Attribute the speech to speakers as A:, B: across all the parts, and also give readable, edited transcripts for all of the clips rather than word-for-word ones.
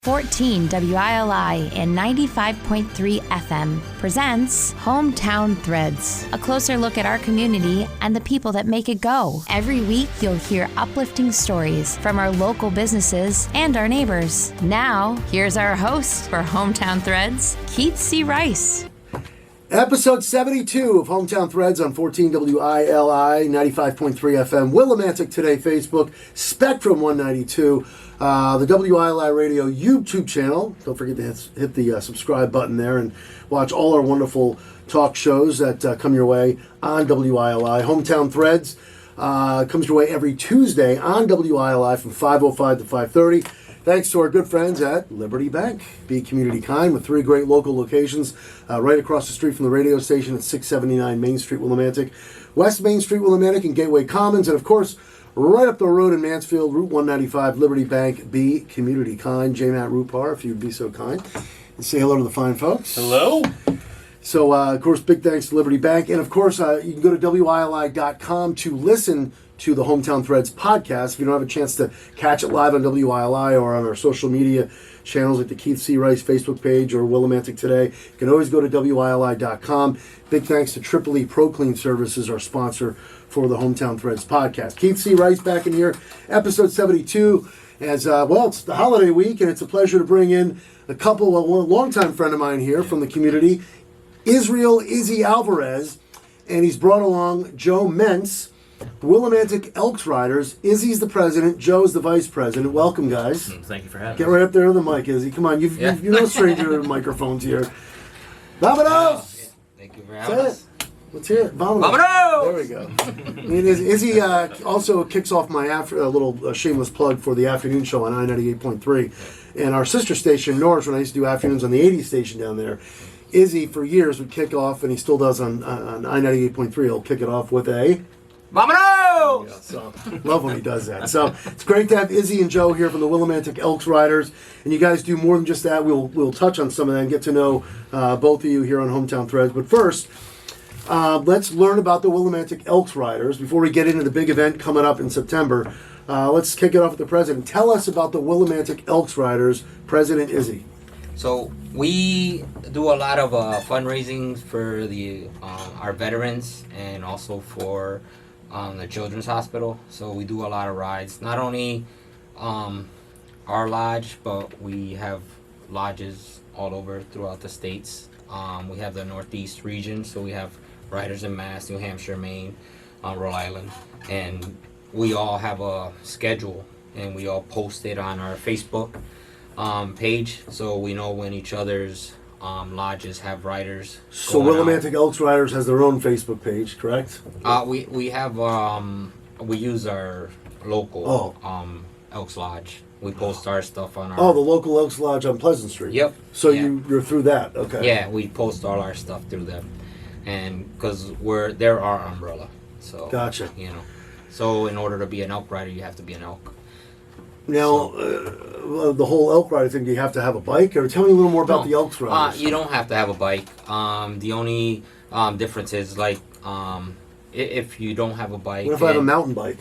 A: 14 WILI and 95.3 FM presents Hometown Threads, a closer look at our community and the people that make it go. Every week, you'll hear uplifting stories from our local businesses and our neighbors. Now, here's our host for Hometown Threads, Keith C. Rice.
B: Episode 72 of Hometown Threads on 14 WILI, 95.3 FM, Willimantic Today, Facebook, Spectrum 192, the WILI Radio YouTube channel. Don't forget to hit the subscribe button there and watch all our wonderful talk shows that come your way on WILI. Hometown Threads comes your way every Tuesday on WILI from 5:05 to 5:30. Thanks to our good friends at Liberty Bank. Be community kind with 3 great local locations right across the street from the radio station at 679 Main Street, Willimantic, West Main Street, Willimantic, and Gateway Commons, and of course, right up the road in Mansfield, Route 195, Liberty Bank. Be community kind. J. Matt Rupar, if you'd be so kind, and say hello to the fine folks.
C: Hello.
B: So, of course, big thanks to Liberty Bank, and of course, you can go to WILI.com to listen to the Hometown Threads podcast. If you don't have a chance to catch it live on WILI or on our social media channels like the Keith C. Rice Facebook page or Willimantic Today, you can always go to WILI.com. Big thanks to Triple E Pro Clean Services, our sponsor for the Hometown Threads podcast. Keith C. Rice back in here, episode 72. As well, it's the holiday week, and it's a pleasure to bring in a longtime friend of mine here from the community, Israel Izzy Alvarez, and he's brought along Joe Mentz, Willimantic Elks Riders. Izzy's the president, Joe's the vice president. Welcome, guys.
C: Thank you for having
B: Get
C: us.
B: right up there on the mic, Izzy. Come on, you're no stranger to microphones here. Vamonos!
C: Thank you for having us.
B: Let's hear it. Vamonos!
C: Vamonos!
B: There we go. And Izzy also kicks off my little shameless plug for the afternoon show on I-98.3. And our sister station, Norris, when I used to do afternoons on the 80 station down there, Izzy, for years, would kick off, and he still does on I-98.3. He'll kick it off with a...
C: Vamonos!
B: So, love when he does that. So, it's great to have Izzy and Joe here from the Willimantic Elks Riders. And you guys do more than just that. We'll touch on some of that and get to know both of you here on Hometown Threads. But first, let's learn about the Willimantic Elks Riders. Before we get into the big event coming up in September, let's kick it off with the president. Tell us about the Willimantic Elks Riders, President Izzy.
D: So we do a lot of fundraising for our veterans and also for the Children's Hospital. So we do a lot of rides. Not only our lodge, but we have lodges all over throughout the states. We have the Northeast region, so we have riders in Mass, New Hampshire, Maine, Rhode Island, and we all have a schedule, and we all post it on our Facebook page, so we know when each other's lodges have riders.
B: So Willimantic Elks Riders has their own Facebook page, correct?
D: We have we use our local Elks Lodge. We post our stuff on our.
B: Oh, the local Elks Lodge on Pleasant Street.
D: Yep.
B: So
D: yeah.
B: you're through that, okay?
D: Yeah, we post all our stuff through them, and because they're our umbrella. So.
B: Gotcha.
D: So in order to be an elk rider, you have to be an elk.
B: Now, the whole elk rider thing, do you have to have a bike? Or tell me a little more about the Elks Riders.
D: You don't have to have a bike. The only difference is, if you don't have a bike...
B: What if I have a mountain bike?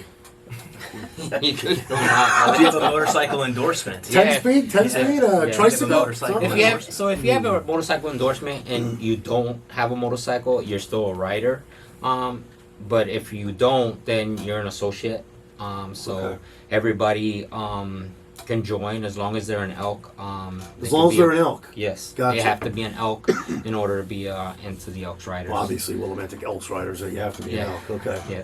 D: You could
C: Do you have a motorcycle endorsement?
B: 10 speed? 10 speed? Tricycle?
C: motorcycle.
B: Something?
D: If you have a motorcycle endorsement and you don't have a motorcycle, you're still a rider. But if you don't, then you're an associate. So everybody can join as long as they're an elk.
B: As long as they're an elk?
D: Yes.
B: Gotcha.
D: They have to be an elk in order to be into the Elks Riders.
B: Well, obviously, Willimantic Elks Riders, you have to be an elk. Okay.
D: Yeah.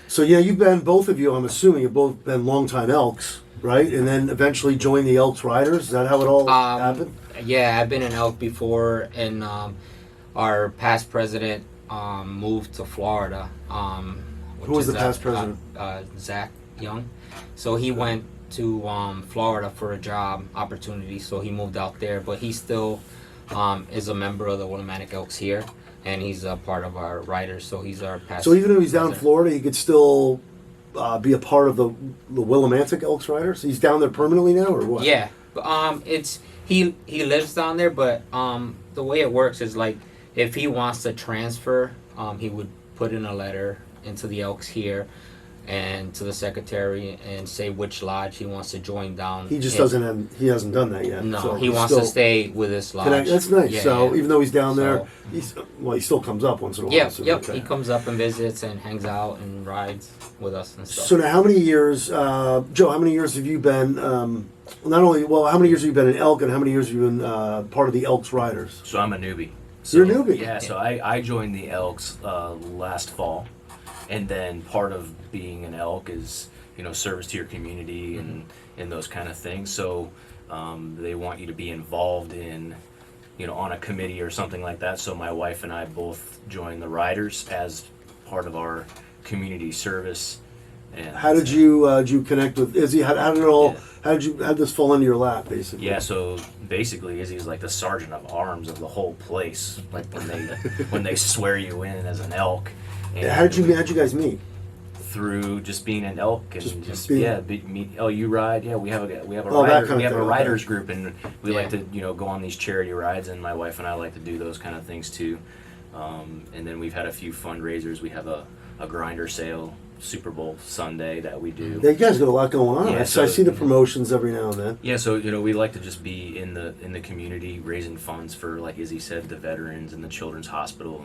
B: So you've been, both of you, I'm assuming, you've both been longtime elks, right? And then eventually joined the Elks Riders? Is that how it all happened?
D: Yeah, I've been an elk before, and our past president moved to Florida.
B: Who was the past president?
D: Zach Young. So he went to Florida for a job opportunity, so he moved out there, but he still is a member of the Willimantic Elks here, and he's a part of our riders, so he's our past.
B: So even though he's down in Florida, he could still be a part of the Willimantic Elks Riders? He's down there permanently now, or what?
D: Yeah, it's he lives down there, but the way it works is if he wants to transfer, he would put in a letter into the Elks here, and to the secretary and say which lodge he wants to join down.
B: He just
D: in.
B: he hasn't done that yet.
D: No,
B: so
D: he
B: he's
D: wants to stay with this lodge.
B: That's nice.
D: Yeah,
B: so
D: yeah.
B: even though he's down there,
D: So-
B: he still comes up once in a while.
D: Yep,
B: so
D: yep.
B: okay.
D: He comes up and visits and hangs out and rides with us and stuff.
B: So now, how many years, Joe? How many years have you been? How many years have you been in Elk, and how many years have you been part of the Elks Riders?
C: So I'm a newbie.
B: You're a newbie?
C: Yeah, so I joined the Elks last fall. And then part of being an Elk is, service to your community and those kind of things. So they want you to be involved in, on a committee or something like that. So my wife and I both joined the Riders as part of our community service. And
B: How did you connect with Izzy? How did it all?
C: Yeah.
B: How did this fall into your lap, basically?
C: Yeah, so basically Izzy's like the sergeant of arms of the whole place. Like when they swear you in as an Elk. And
B: How did you guys meet?
C: Through just being an Elk and
B: Just being-
C: meet. Oh, you ride? Yeah, we have a
B: Oh, that
C: rider,
B: kind of
C: we have
B: thing,
C: a
B: okay.
C: riders group, and we
D: Yeah.
C: like to go on these charity rides, and my wife and I like to do those kind of things too. And then we've had a few fundraisers. We have a grinder sale, Super Bowl Sunday that we do.
B: Yeah, you guys got a lot going on.
C: Yeah,
B: I
C: so-
B: see the promotions every now and then.
C: Yeah, so we like to just be in the community raising funds for, like Izzy said, the veterans and the Children's Hospital,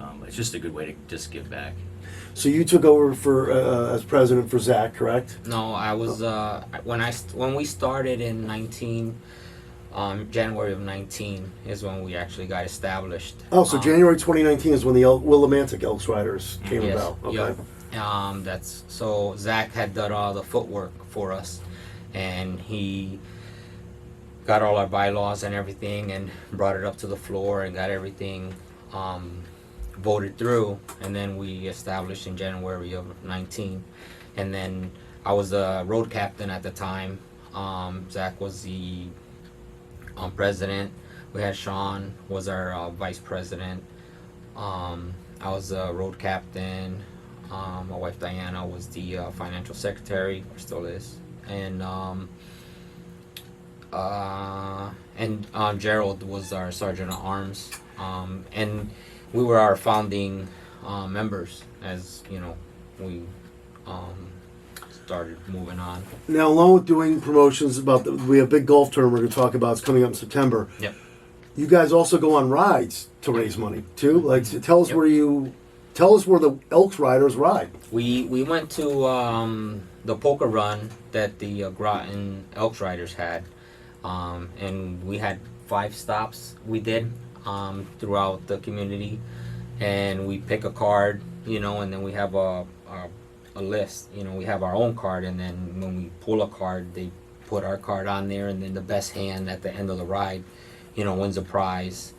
C: and it's just a good way to just give back.
B: So you took over for as president for Zach, correct?
D: No, I was when we started in January of 19 is when we actually got established.
B: Oh, so January 2019 is when the Willimantic Elks Riders came
D: Yes,
B: about. Okay.
D: yep. That's so Zach had done all the footwork for us, and he got all our bylaws and everything, and brought it up to the floor and got everything voted through, and then we established in January of 19, and then I was the road captain at the time. Zach was the president. We had Sean was our vice president. I was the road captain. My wife Diana was the financial secretary, or still is, and Gerald was our sergeant at arms, and we were our founding members as we started moving on.
B: Now, along with doing promotions, we have a big golf tournament we're going to talk about. It's coming up in September.
D: Yep.
B: You guys also go on rides to raise money too. Like, tell us
D: Yep.
B: where the Elks Riders ride.
D: We went to the poker run that the Groton Elks Riders had, and we had 5 stops we did throughout the community, and we pick a card, and then we have a list. We have our own card, and then when we pull a card, they put our card on there, and then the best hand at the end of the ride, wins a prize.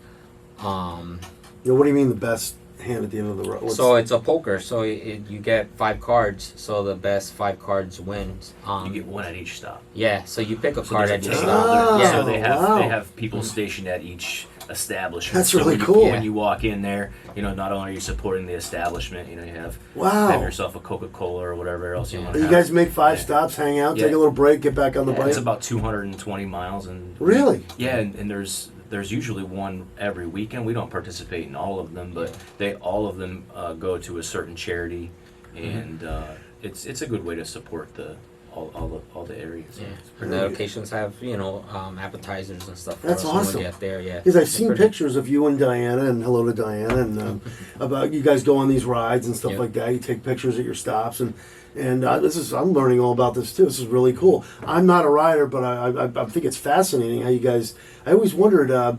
B: What do you mean the best hand at the end of the road?
D: So it's a poker. So you get 5 cards. So the best 5 cards wins.
C: You get one at each stop.
D: Yeah. So you pick a
C: So
D: card
C: there's
D: at
C: a
D: each
C: table.
D: stop.
B: Yeah.
C: So
B: wow.
C: they have people stationed at each establishment.
B: That's
C: So
B: really
C: when
B: cool.
C: When you walk in there, not only are you supporting the establishment, you have
B: Wow.
C: have yourself a Coca-Cola or whatever else you want to
B: You
C: have.
B: guys make 5
C: Yeah.
B: stops, hang out,
C: Yeah.
B: take a little break, get back on the bike.
C: It's about 220 miles, and
B: Really?
C: yeah, and there's usually one every weekend. We don't participate in all of them, but all of them go to a certain charity, and it's a good way to support all the areas.
D: Yeah.
C: It's
D: And
C: pretty
D: the
C: good.
D: locations have appetizers and stuff. For
B: That's
D: us when
B: awesome.
D: we get there, yeah.
B: Because I've
D: It's
B: seen
D: pretty-
B: pictures of you and Diana, and hello to Diana, and about you guys go on these rides and stuff
D: Yep.
B: like that. You take pictures at your stops, and I'm learning all about this too. This is really cool. I'm not a rider, but I think it's fascinating how you guys. I always wondered how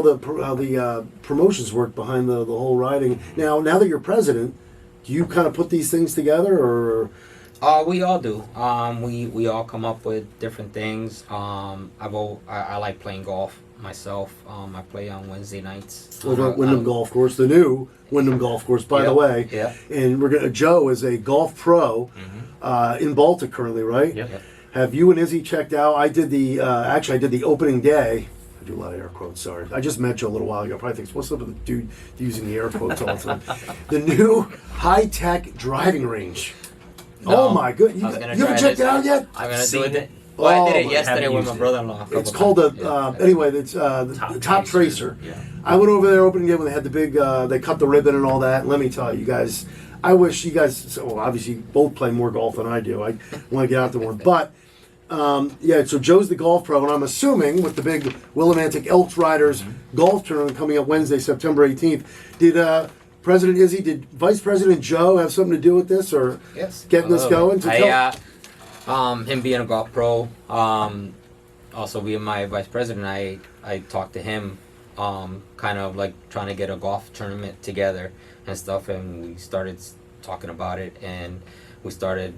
B: the promotions work behind the whole riding. Now that you're president, do you kind of put these things together, or?
D: We all do. We all come up with different things. I like playing golf myself. I play on Wednesday nights.
B: Over at Wyndham Golf Course, the new Wyndham Golf Course, by the
D: Yep,
B: way.
D: yep.
B: And Joe is a golf pro in Baltic currently, right?
C: Yep.
D: Yep.
B: Have you and Izzy checked out? I did the opening day. I do a lot of air quotes. Sorry, I just met Joe a little while ago. Probably thinks, what's up with the dude using the air quotes all the time? The new high-tech driving range.
D: No,
B: Oh my good!
D: I
B: You
D: was gonna
B: haven't
D: try
B: checked
D: this.
B: it out yet?
D: I'm gonna
C: I've
D: do
C: seen
D: it.
C: it.
D: Well, I did
B: Oh,
D: it
B: but
D: yesterday
C: haven't
D: with my
C: used it.
D: brother-in-law. a
B: It's
D: couple
B: called
D: times.
B: the anyway. It's the Top Tracer.
C: Yeah.
B: I went over there opening day when they had the big. They cut the ribbon and all that. And let me tell you guys, I wish you guys. So well, obviously, you both play more golf than I do. I want to get out there more, but. Yeah, so Joe's the golf pro, and I'm assuming with the big Willimantic Elks Riders golf tournament coming up Wednesday, September 18th, did President Izzy, did Vice President Joe have something to do with this, or
D: Yes.
B: getting this going?
D: Him being a golf pro, also being my vice president, I talked to him, kind of like trying to get a golf tournament together and stuff, and we started talking about it, and we started,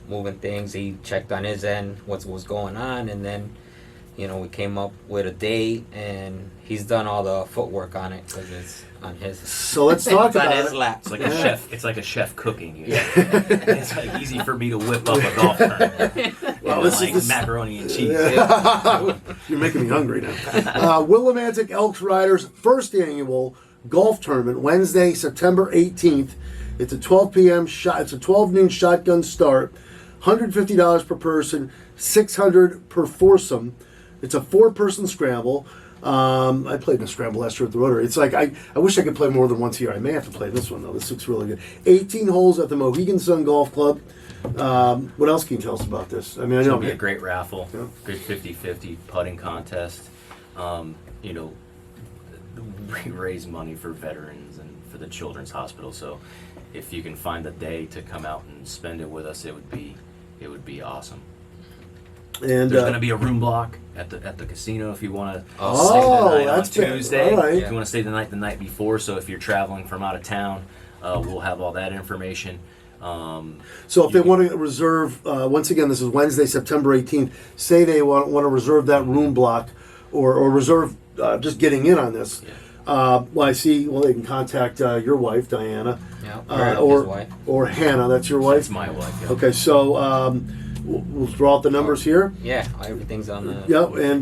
D: moving things. He checked on his end what was going on, and then we came up with a date, and he's done all the footwork on it because it's on his.
B: So let's talk
D: it's on
B: about
D: his
B: it.
D: lap.
C: It's like a chef. It's like a chef cooking. It's like easy for me to whip up a golf tournament.
B: Well, this is
C: like
B: this-
C: macaroni and cheese.
B: You're making me hungry now. Willimantic Elks Riders first annual golf tournament, Wednesday, September 18th. It's a 12 p.m. shot. It's a 12 noon shotgun start. $150 per person, $600 per foursome. It's a 4-person scramble. I played in a scramble last year at the Rotary. It's like I wish I could play more than once a year. I may have to play this one though. This looks really good. 18 holes at the Mohegan Sun Golf Club. What else can you tell us about this? I mean, I
C: It's
B: know
C: gonna be a great raffle,
B: Yeah.
C: good 50-50 putting contest. We raise money for veterans and for the Children's Hospital. So, if you can find a day to come out and spend it with us, it would be awesome.
B: and
C: There's gonna be a room block at the casino if you want to
B: Oh,
C: stay the night
B: that's
C: on
B: good.
C: Tuesday.
B: All right.
C: If you want to stay the night before. So if you're traveling from out of town, we'll have all that information.
B: So if they want to reserve, once again, this is Wednesday, September 18th. Say they want to reserve that room block, or reserve just getting in on this.
C: Yeah.
B: I see. Well, they can contact your wife, Diana,
D: Yeah,
B: or
D: his wife.
B: or Hannah. That's your wife.
C: That's my wife. Yeah.
B: Okay, so we'll draw out the numbers here.
D: Yeah, everything's on the.
B: Yep, and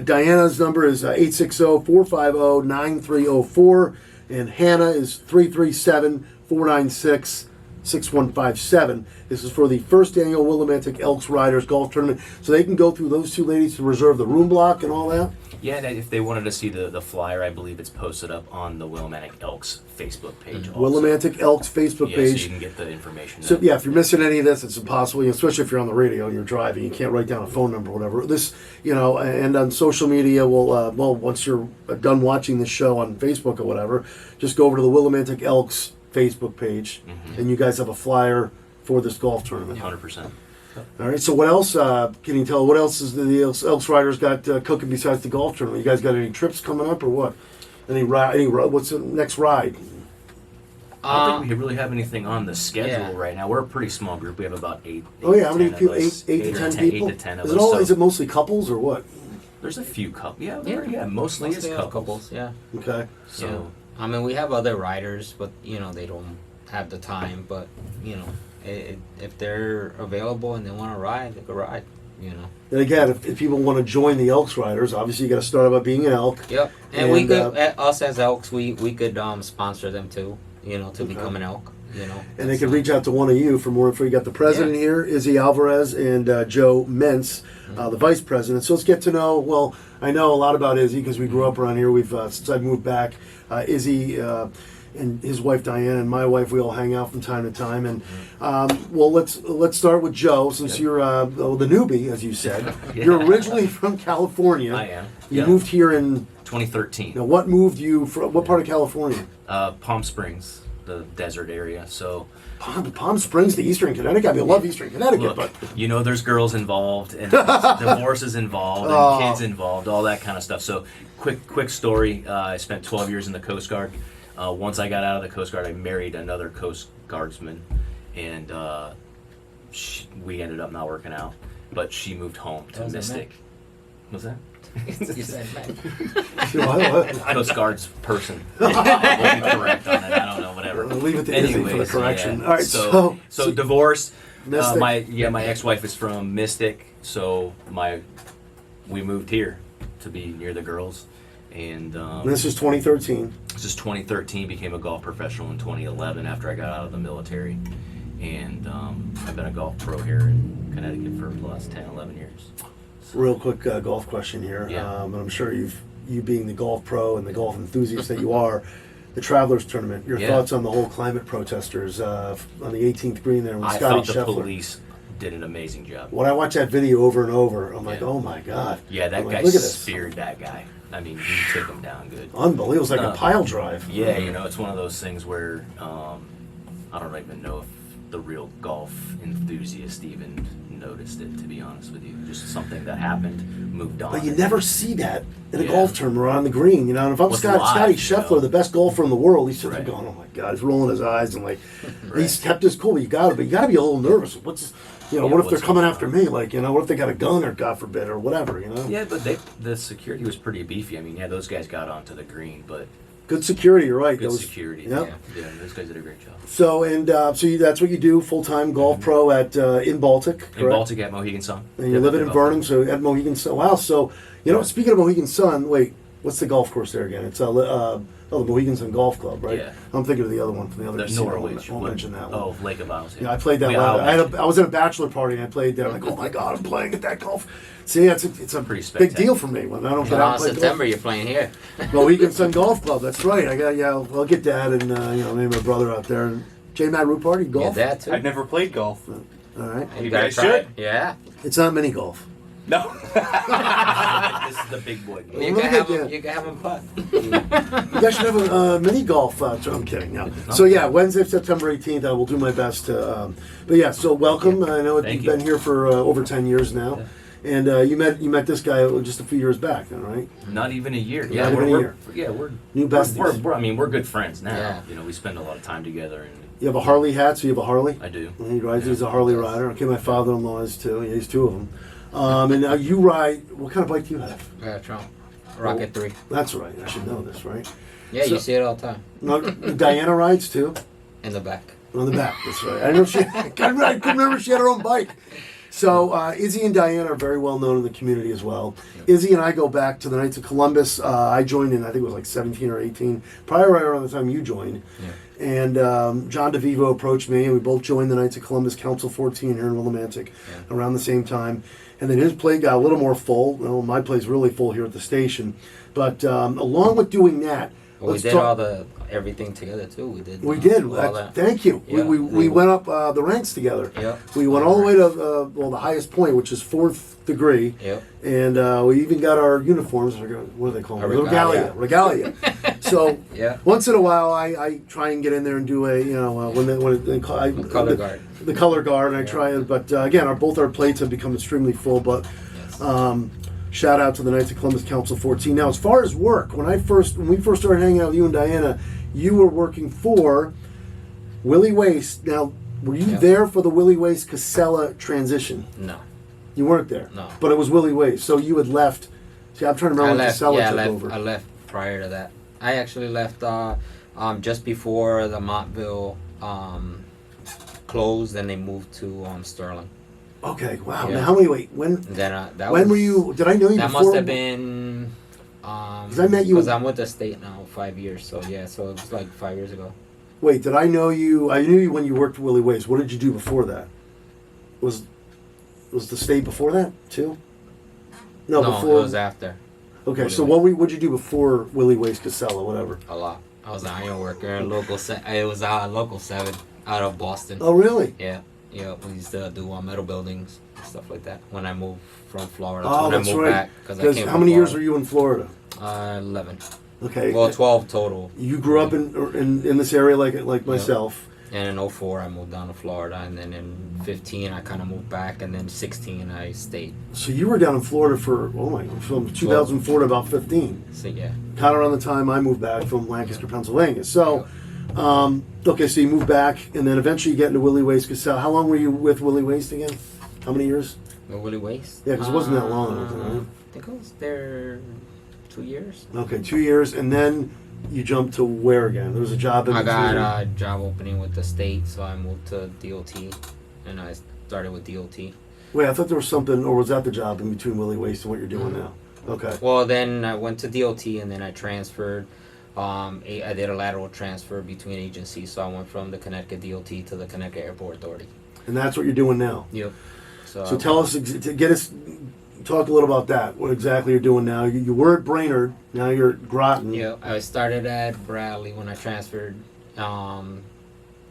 B: Diana's number is 860-450-9304, and Hannah is 337-496-6157. This is for the first annual Willimantic Elks Riders Golf Tournament. So they can go through those two ladies to reserve the room block and all that?
C: Yeah, and if they wanted to see the flyer, I believe it's posted up on the Willimantic Elks Facebook page. Also.
B: Willimantic Elks Facebook
C: Yeah,
B: page.
C: so you can get the information.
B: So
C: there.
B: yeah, if you're missing any of this, it's impossible. Especially if you're on the radio and you're driving, you can't write down a phone number or whatever. This, and on social media, we'll once you're done watching the show on Facebook or whatever, just go over to the Willimantic Elks Facebook page, and you guys have a flyer for this golf tournament.
C: 100%.
B: All right. So what else can you tell? What else is the Elks Riders got cooking besides the golf tournament? You guys got any trips coming up or what? Any ride? What's the next ride?
C: I don't think we really have anything on the schedule
D: Yeah.
C: right now. We're a pretty small group. We have about eight.
B: Oh yeah, how many
C: 10 of
B: people?
C: us.
B: 8 to 10 people.
C: 8 to 10 of
B: is
C: us.
B: it all?
C: so
B: Is it mostly couples or what?
C: there's a few couples. Yeah,
D: Yeah.
C: mostly it's couples.
D: Yeah.
B: Okay.
C: So
D: Yeah. I mean, we have other riders, but they don't have the time. But if they're available and they want to ride, they can ride.
B: And again, if people want to join the Elks Riders, obviously you got to start out by being an elk.
D: Yep. And we
B: And,
D: could, us as Elks, we could sponsor them too. To become an elk.
B: And they can reach out to one of you for more info. You got the president here, Izzy Alvarez, and Joe Mentz, the vice president. So let's get to know. Well, I know a lot about Izzy because we grew up around here. We've since I moved back, Izzy and his wife Diane and my wife, we all hang out from time to time. And let's start with Joe, since you're the newbie, as you said.
C: Yeah.
B: You're originally from California.
C: I am.
B: You
C: Yeah.
B: moved here in.
C: 2013.
B: Now, what moved you from? What part of California?
C: Palm Springs, the desert area. So
B: Palm Springs to Eastern Connecticut. I mean, I love Eastern Connecticut,
C: look,
B: but
C: there's girls involved and divorces involved and
B: Oh.
C: kids involved, all that kind of stuff. So quick story. I spent 12 years in the Coast Guard. Once I got out of the Coast Guard, I married another Coast Guardsman, and we ended up not working out. But she moved home to
D: That was a
C: Mystic. Was that?
D: you said man.
C: Coast Guard's person. We'll be correct on it. I don't know, whatever.
B: We'll leave it to Izzy for the
C: Anyways,
B: correction.
C: yeah.
B: All right, so
C: divorced.
B: Mystic.
C: My ex-wife is from Mystic, so we moved here to be near the girls, and
B: this is 2013.
C: this is 2013. Became a golf professional in 2011 after I got out of the military, and I've been a golf pro here in Connecticut for the last 10, 11 years.
B: Real quick golf question here.
C: Yeah.
B: And I'm sure you being the golf pro and the golf enthusiast that you are, the Travelers Tournament. Your
C: Yeah.
B: thoughts on the whole climate protesters on the 18th green there with
C: I
B: Scotty
C: thought the
B: Scheffler.
C: police did an amazing job.
B: When I watch that video over and over, I'm like,
C: Yeah.
B: oh my God.
C: Yeah, that
B: I'm like,
C: guy
B: look at this.
C: speared that guy. I mean, he took him down good.
B: Unbelievable. It was like a pile drive.
C: Yeah, it's one of those things where I don't even know if the real golf enthusiast even noticed it, to be honest with you. Just something that happened, moved on.
B: But you never see that in a
C: Yeah.
B: golf tournament or on the green, you know. And if I'm
C: What's
B: Scotty
C: live, you
B: Scheffler,
C: know?
B: the best golfer in the world, he's sitting there
C: Right.
B: going, "Oh my God!" He's rolling his eyes and like
C: Right.
B: he's kept his cool. But you got to be a little nervous. What's
C: Yeah,
B: what if they're
C: what's
B: coming
C: going
B: after
C: on?
B: me? Like, what if they got a gun or God forbid or whatever, you know?
C: Yeah, but the security was pretty beefy. I mean, yeah, those guys got onto the green, but
B: Good security, you're right.
C: good
B: Those-
C: security.
B: Yep.
C: Yeah, those guys did a great job.
B: So that's what you do, full time golf pro at in Baltic, correct?
C: In Baltic at Mohegan Sun.
B: And you're living in Vernon, so at Mohegan Sun. Wow. So speaking of Mohegan Sun, wait, what's the golf course there again? It's the Mohegan Sun Golf Club, right?
C: Yeah.
B: I'm thinking of the other one from the other.
C: The
B: casino.
C: Norwich.
B: I won't mention that one.
C: Oh, Lake of Isles.
B: Yeah, I played that. I was at a bachelor party and I played there. I'm like, oh my God, I'm playing at that golf. See, it's a
C: Pretty
B: big deal for me when I don't get out
D: Around
B: and play
D: September, you're playing here.
B: golf. Mohegan Sun Golf Club. That's right. I'll get Dad and maybe my brother out there and J Matt Root Party
D: Yeah,
B: golf.
D: that too.
E: I've never played golf.
B: All right.
D: You
E: You
D: gotta
E: guys
D: try
E: should.
D: it. Yeah.
B: It's not mini golf.
E: No.
C: This is the big boy.
B: Well,
D: You
B: look
D: can
B: at
D: have
B: that.
D: them. You can have them putt.
B: You guys should have a mini golf. I'm kidding. No. So yeah, Wednesday, September 18th. I will do my best to. But yeah, so welcome. I know
C: Thank
B: you've
C: you.
B: been here for over 10 years now, and you met this guy just a few years back, then, right?
C: Not even a year.
B: Not
C: Yeah,
B: even a
C: we're,
B: year.
C: Yeah, we're
B: New besties.
C: we're good friends now.
D: Yeah.
C: We spend a lot of time together, and
B: You have a Harley hat, so you have a Harley.
C: I do.
B: And he rides. He's a Harley rider. Okay, my father-in-law is too. Yeah, he's two of them. And now you ride. What kind of bike do you have?
D: Trump. Rocket 3.
B: That's right. I should know this, right?
D: Yeah,
B: So-
D: you see it all the time.
B: No, Diana rides too.
D: In the back.
B: On the back, that's right. I know I couldn't remember she had her own bike. So Izzy and Diane are very well known in the community as well. Izzy and I go back to the Knights of Columbus. I joined in, I think it was like 17 or 18, probably right around the time you joined.
D: Yeah.
B: And John DeVivo approached me, and we both joined the Knights of Columbus Council 14 here in Willimantic around the same time. And then his play got a little more full. Well, my play's really full here at the station. But along with doing that,
D: Well, we
B: let's
D: did
B: talk.
D: all everything together too. We did.
B: We did.
D: all that.
B: Thank you.
D: Yeah.
B: We went up the ranks together.
D: Yep.
B: We went all the way to the highest point, which is 4th degree.
D: Yep.
B: And we even got our uniforms. What do they call them?
D: A regalia.
B: Regalia. So
D: Yeah.
B: once in a while, I try and get in there and do a
D: Color guard.
B: the color guard, and I
D: Yeah.
B: try it. But again, both our plates have become extremely full. But
D: Yes.
B: shout out to the Knights of Columbus Council 14. Now, as far as work, when we first started hanging out with you and Diana, you were working for Willie Waste. Now, were you
D: Yeah.
B: there for the Willie Waste Casella transition?
D: No.
B: You weren't there.
D: No.
B: But it was Willie Waste. So you had left. See, I'm trying to
D: I
B: remember when
D: left.
B: Casella
D: Yeah, I
B: took
D: left.
B: over.
D: I left prior to that. I actually left just before the Montville closed, and they moved to Sterling.
B: Okay. Wow.
D: Yeah.
B: Now, how many? Wait. When?
D: And then
B: When
D: was,
B: were you? Did I know you
D: That
B: before?
D: must have been. Because
B: I met you-
D: I'm with the state now 5 years. So yeah, so it was like 5 years ago.
B: Wait. Did I know you? I knew you when you worked for Willie Waste. What did you do before that? Was the state before that too? No, before.
D: it was after.
B: Okay,
D: Willie
B: so
D: Waste.
B: what'd you do before Willie Waste Casella, whatever?
D: A lot. I was an iron worker, local. It was local 7 out of Boston.
B: Oh, really?
D: Yeah, yeah. We used to do metal buildings and stuff like that. When I moved from Florida,
B: Oh,
D: when I
B: that's
D: moved
B: right.
D: back, because I came
B: How
D: from
B: many years
D: Florida.
B: were you in Florida?
D: 11.
B: Okay.
D: Well, 12 total.
B: You grew up in this area like myself.
D: And in 04, I moved down to Florida, and then in 15, I kind of moved back, and then 16, I stayed.
B: So you were down in Florida from 2004 to about 15.
D: So yeah,
B: Kind of around the time I moved back from Lancaster, Pennsylvania. So, okay, so you moved back, and then eventually you get into Willie Waste Casella. How long were you with Willie Waste again? How many years?
D: with Willie Waste.
B: Yeah, 'cause it wasn't that long, was it, right?
D: I think I was there 2 years.
B: Okay, 2 years, and then you jumped to where again? There was a job in
D: I got
B: between.
D: a job opening with the state, so I moved to DOT, and I started with DOT.
B: Wait, I thought there was something, or was that the job in between Willie Waste and what you're doing now? Okay.
D: Well, then I went to DOT, and then I transferred. I did a lateral transfer between agencies, so I went from the Connecticut DOT to the Connecticut Airport Authority.
B: And that's what you're doing now.
D: Yep.
B: So tell us, talk a little about that. What exactly you're doing now? You were at Brainerd, now you're at Groton.
D: Yeah, I started at Bradley when I transferred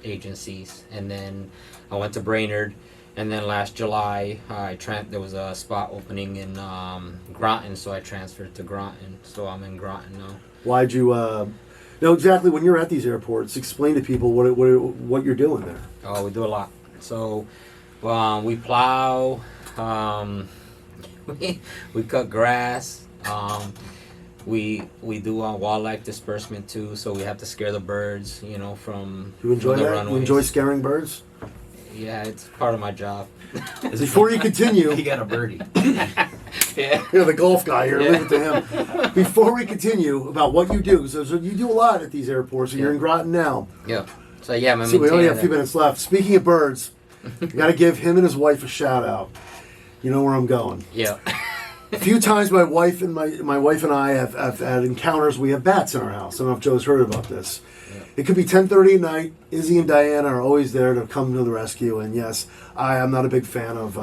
D: agencies, and then I went to Brainerd, and then last July there was a spot opening in Groton, so I transferred to Groton. So I'm in Groton now.
B: Why'd you know exactly when you're at these airports? Explain to people what you're doing there.
D: Oh, we do a lot. So we plow. We cut grass. We do wildlife disbursement too, so we have to scare the birds, from
B: You enjoy
D: the
B: that?
D: runways.
B: You enjoy scaring birds?
D: Yeah, it's part of my job.
B: Before you continue,
C: He got a birdie.
D: Yeah.
B: you're the golf guy here. Leave it to him. Before we continue about what you do, so you do a lot at these airports, and you're in Groton now.
D: Yeah. So yeah, I'm
B: See, we only have a few
D: there.
B: minutes left. Speaking of birds, you got to give him and his wife a shout out. You know where I'm going.
D: Yeah.
B: A few times, my wife and I have had encounters. We have bats in our house. I don't know if Joe's heard about this.
D: Yeah.
B: It could be 10:30 at night. Izzy and Diana are always there to come to the rescue. And yes, I am not a big fan of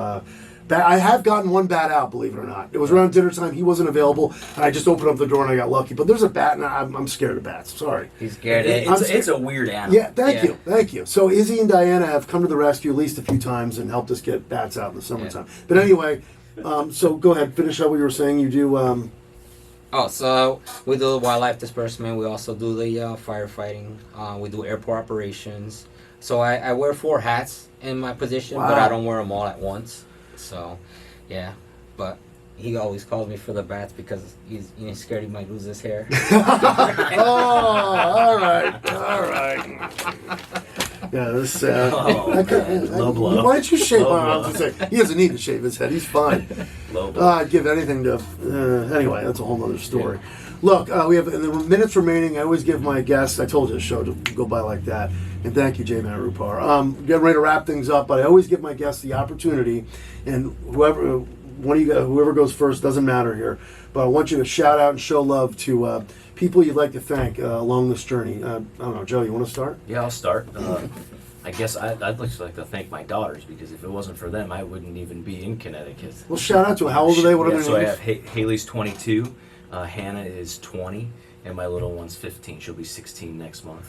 B: bat. I have gotten one bat out, believe it or not. It was around dinner time. He wasn't available, and I just opened up the door and I got lucky. But there's a bat, and I'm scared of bats. Sorry.
D: He's scared.
C: It's a weird animal.
B: Yeah, thank you. So Izzy and Diana have come to the rescue at least a few times and helped us get bats out in the summertime. But anyway, so go ahead, finish up what you were saying. You do.
D: So we do the wildlife disbursement. We also do the firefighting. We do airport operations. So I wear 4 hats in my position, but
B: Wow.
D: I don't wear them all at once. So, yeah. But he always calls me for the bats because he's scared he might lose his hair.
B: All right. Yeah, this.
C: Low blow.
B: Why don't you shave?
C: Low
B: I was
C: blow.
B: gonna say, he doesn't need to shave his head. He's fine.
C: Low blow.
B: I'd give anything to. Anyway, that's a whole other story. Look, we have in the minutes remaining. I always give my guests. I told you the show to go by like that. And thank you, Jay Manarupar. Getting ready to wrap things up, but I always give my guests the opportunity, and whoever goes first doesn't matter here. But I want you to shout out and show love to people you'd like to thank along this journey. I don't know, Joe. You want to start?
C: Yeah, I'll start. I guess I'd just like to thank my daughters, because if it wasn't for them, I wouldn't even be in Connecticut.
B: Well, shout out to them. How old are they? What are
C: Yeah,
B: their
C: so I
B: names?
C: have Haley's 22, Hannah is 20, and my little one's 15. She'll be 16 next month.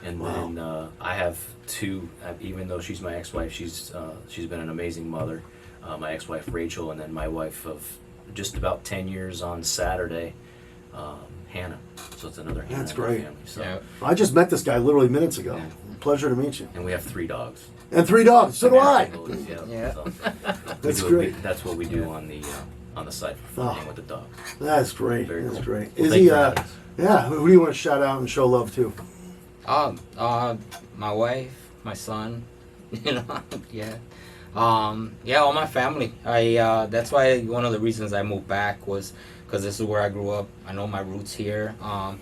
C: And then I have 2. Even though she's my ex-wife, she's been an amazing mother. My ex-wife Rachel, and then my wife of just about 10 years on Saturday, Hannah. So it's another Hannah
B: That's
C: in the
B: great.
C: family. So.
D: Yeah.
B: I just met this guy literally minutes ago.
C: Yeah.
B: Pleasure to meet you.
C: And we have 3 dogs.
B: And 3 dogs. So do I.
C: American Bullies, yeah.
D: Yeah.
C: So
B: That's
C: we do-
B: great.
C: That's what we do on the site for fun
B: Oh.
C: with the dogs.
B: That's great.
C: Very
B: That's
C: cool.
B: great.
C: Well,
B: Is
C: thank
B: he?
C: you for having us.
B: Yeah. Who do you want to shout out and show love to?
D: My wife, my son, yeah. All my family. That's why one of the reasons I moved back was because this is where I grew up. I know my roots here. I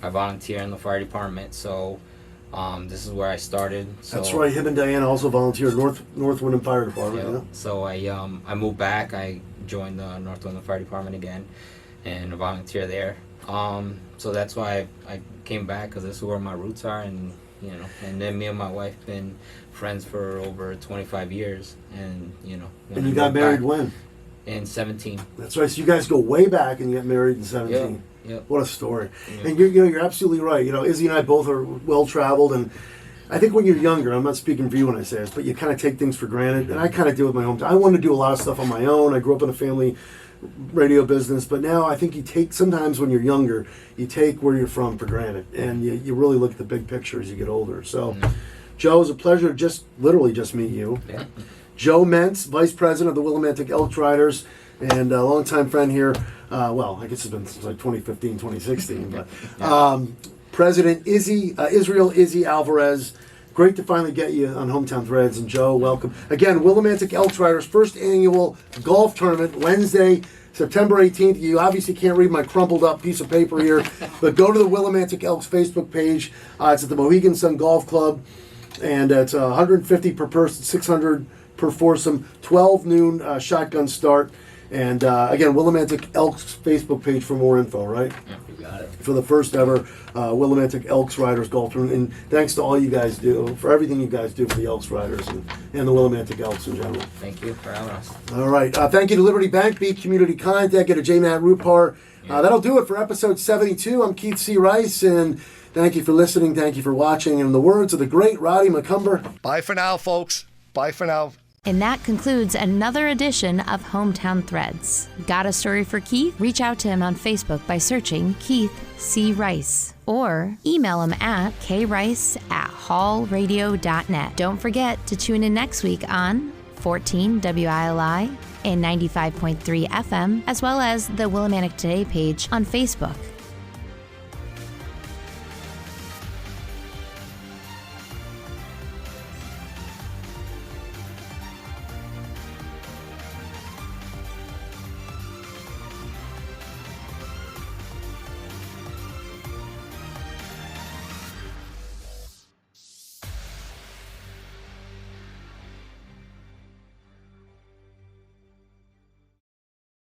D: volunteer in the fire department, so this is where I started. So,
B: That's right. Him and Diana also volunteered North Wyndham Fire Department.
D: Yeah.
B: Yeah.
D: So I moved back. I joined the North Wyndham Fire Department again, and volunteer there. So that's why I came back, because this is where my roots are, and and then me and my wife been friends for over 25 years, and when
B: And
D: I
B: you got
D: moved
B: married
D: back
B: when?
D: in 17.
B: That's right. So you guys go way back and you got married in 17.
D: Yep.
B: What a story.
D: Yeah.
B: And you're absolutely right. Izzy and I both are well traveled, and I think when you're younger, I'm not speaking for you when I say this, but you kind of take things for granted, and I kind of do with my hometown. I wanted to do a lot of stuff on my own. I grew up in a family radio business, but now I think sometimes when you're younger, you take where you're from for granted, and you really look at the big picture as you get older. So, Joe, it was a pleasure to literally just meet you.
C: Yeah.
B: Joe Mentz, Vice President of the Willimantic Elk Riders, and a longtime friend here. Well, I guess it's been since like 2015, 2016. But President Israel Izzy Alvarez, great to finally get you on Hometown Threads. And Joe, welcome. Again, Willimantic Elk Riders' first annual golf tournament, Wednesday, September 18th. You obviously can't read my crumpled up piece of paper here, but go to the Willimantic Elks Facebook page. It's at the Mohegan Sun Golf Club, and it's 150 per person, 600 per foursome, 12 noon shotgun start. And again, Willimantic Elks Facebook page for more info, right?
D: Yeah.
C: got it.
B: for the first ever Willimantic Elks Riders Golf Tournament. And thanks to all you guys do, for everything you guys do for the Elks Riders and the Willimantic Elks in general.
D: Thank you for having us.
B: All right. Thank you to Liberty Bank, Beat Community Contact, get a JMatt Rupar. That'll do it for episode 72. I'm Keith C. Rice, and thank you for listening. Thank you for watching. And in the words of the great Roddy McCumber,
E: bye for now, folks. Bye for now.
A: And that concludes another edition of Hometown Threads. Got a story for Keith? Reach out to him on Facebook by searching Keith C. Rice or email him at krice@hallradio.net. Don't forget to tune in next week on 14 WILI and 95.3 FM, as well as the Willimantic Today page on Facebook.